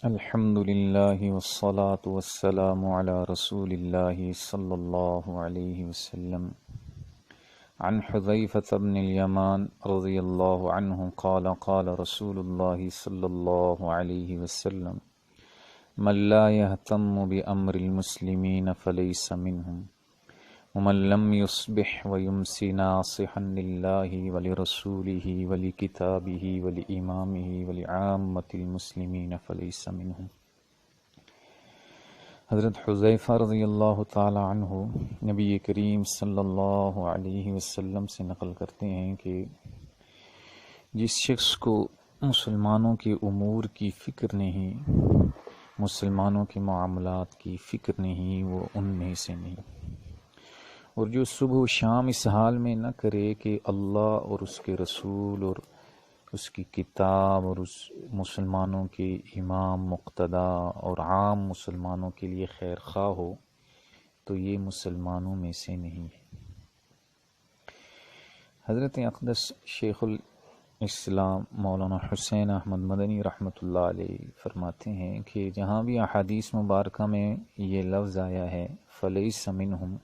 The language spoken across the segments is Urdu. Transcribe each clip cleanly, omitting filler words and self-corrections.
الحمد لله والصلاة والسلام على رسول الله صلى الله عليه وسلم. عن حذيفة بن اليمان رضي الله عنه قال قال رسول الله صلى الله عليه وسلم: من لا يهتم بأمر المسلمين فليس منهم، ومن لم يصبح ويمسي ناصحا لله ولرسوله ولكتابه ولإمامه ولعامة المسلمين فليس منهم. حضرت حذیفہ رضی اللہ تعالی عنہ نبی کریم صلی اللہ علیہ وسلم سے نقل کرتے ہیں کہ جس شخص کو مسلمانوں کے امور کی فکر نہیں، مسلمانوں کے معاملات کی فکر نہیں، وہ ان میں سے نہیں، اور جو صبح و شام اس حال میں نہ کرے کہ اللہ اور اس کے رسول اور اس کی کتاب اور اس مسلمانوں کے امام مقتدا اور عام مسلمانوں کے لیے خیر خواہ ہو، تو یہ مسلمانوں میں سے نہیں ہے۔ حضرت اقدس شیخ الاسلام مولانا حسین احمد مدنی رحمۃ اللہ علیہ فرماتے ہیں کہ جہاں بھی احادیث مبارکہ میں یہ لفظ آیا ہے فلیس منہم،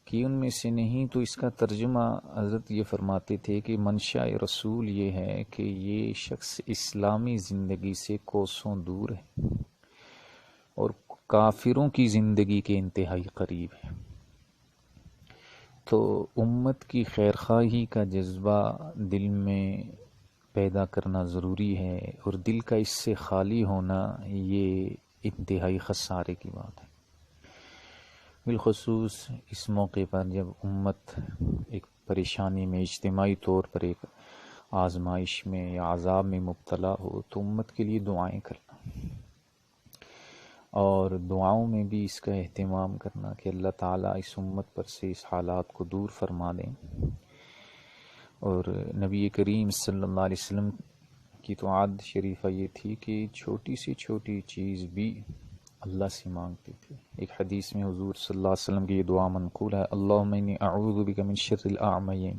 کہ ان میں سے نہیں، تو اس کا ترجمہ حضرت یہ فرماتے تھے کہ منشاء رسول یہ ہے کہ یہ شخص اسلامی زندگی سے کوسوں دور ہے اور کافروں کی زندگی کے انتہائی قریب ہے۔ تو امت کی خیرخواہی کا جذبہ دل میں پیدا کرنا ضروری ہے، اور دل کا اس سے خالی ہونا یہ انتہائی خسارے کی بات ہے، بالخصوص اس موقع پر جب امت ایک پریشانی میں، اجتماعی طور پر ایک آزمائش میں یا عذاب میں مبتلا ہو، تو امت کے لیے دعائیں کرنا، اور دعاؤں میں بھی اس کا اہتمام کرنا کہ اللہ تعالیٰ اس امت پر سے اس حالات کو دور فرما دیں۔ اور نبی کریم صلی اللہ علیہ وسلم کی تو عادت شریفہ یہ تھی کہ چھوٹی سی چھوٹی چیز بھی اللہ سے مانگتے تھے۔ ایک حدیث میں حضور صلی اللہ علیہ وسلم کی یہ دعا منقول ہے: اللہم انی اعوذ بک من شر الاعمین،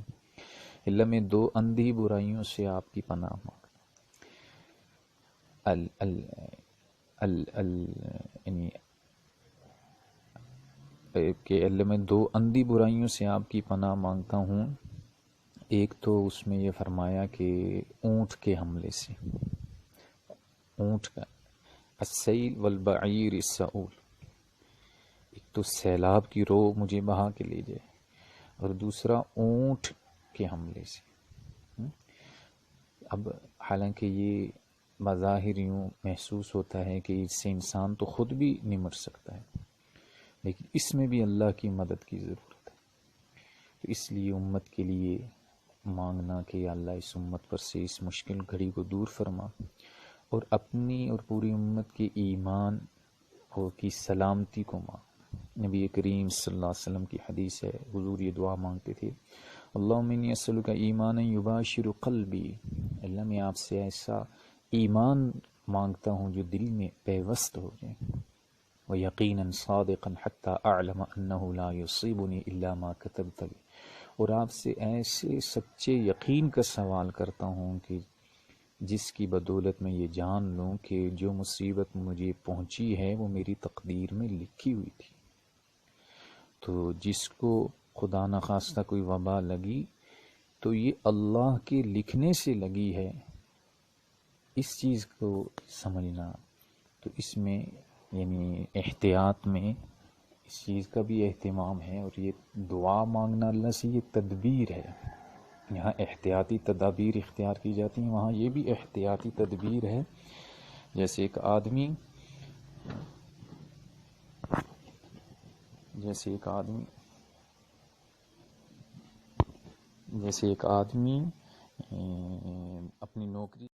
اللہ میں دو اندھی برائیوں سے آپ کی پناہ مانگتا کہ اللہ میں دو اندھی برائیوں سے آپ کی پناہ مانگتا ہوں۔ ایک تو اس میں یہ فرمایا کہ اونٹ کے حملے سے، اونٹ کا السیل والبعیر السعول، ایک تو سیلاب کی رو مجھے بہا کے لے جائے، اور دوسرا اونٹ کے حملے سے۔ اب حالانکہ یہ بظاہر یوں محسوس ہوتا ہے کہ اس سے انسان تو خود بھی نمٹ سکتا ہے، لیکن اس میں بھی اللہ کی مدد کی ضرورت ہے۔ تو اس لیے امت کے لیے مانگنا کہ اللہ اس امت پر سے اس مشکل گھڑی کو دور فرما، اور اپنی اور پوری امت کے ایمان اور کی سلامتی کو مانگ۔ نبی کریم صلی اللہ علیہ وسلم کی حدیث ہے، حضور یہ دعا مانگتے تھے: اللہم انی اسألک ایمانا یباشر قلبی، اللہ میں آپ سے ایسا ایمان مانگتا ہوں جو دل میں پیوست ہو جائے، ویقینا صادقا حتی اعلم انہ لا یصیبنی الا ما کتبت لی، اور آپ سے ایسے سچے یقین کا سوال کرتا ہوں کہ جس کی بدولت میں یہ جان لوں کہ جو مصیبت مجھے پہنچی ہے وہ میری تقدیر میں لکھی ہوئی تھی۔ تو جس کو خدا نخواستہ کوئی وبا لگی تو یہ اللہ کے لکھنے سے لگی ہے، اس چیز کو سمجھنا۔ تو اس میں یعنی احتیاط میں اس چیز کا بھی اہتمام ہے، اور یہ دعا مانگنا اللہ سے یہ تدبیر ہے۔ یہاں احتیاطی تدابیر اختیار کی جاتی ہیں، وہاں یہ بھی احتیاطی تدبیر ہے۔ جیسے ایک آدمی اپنی نوکری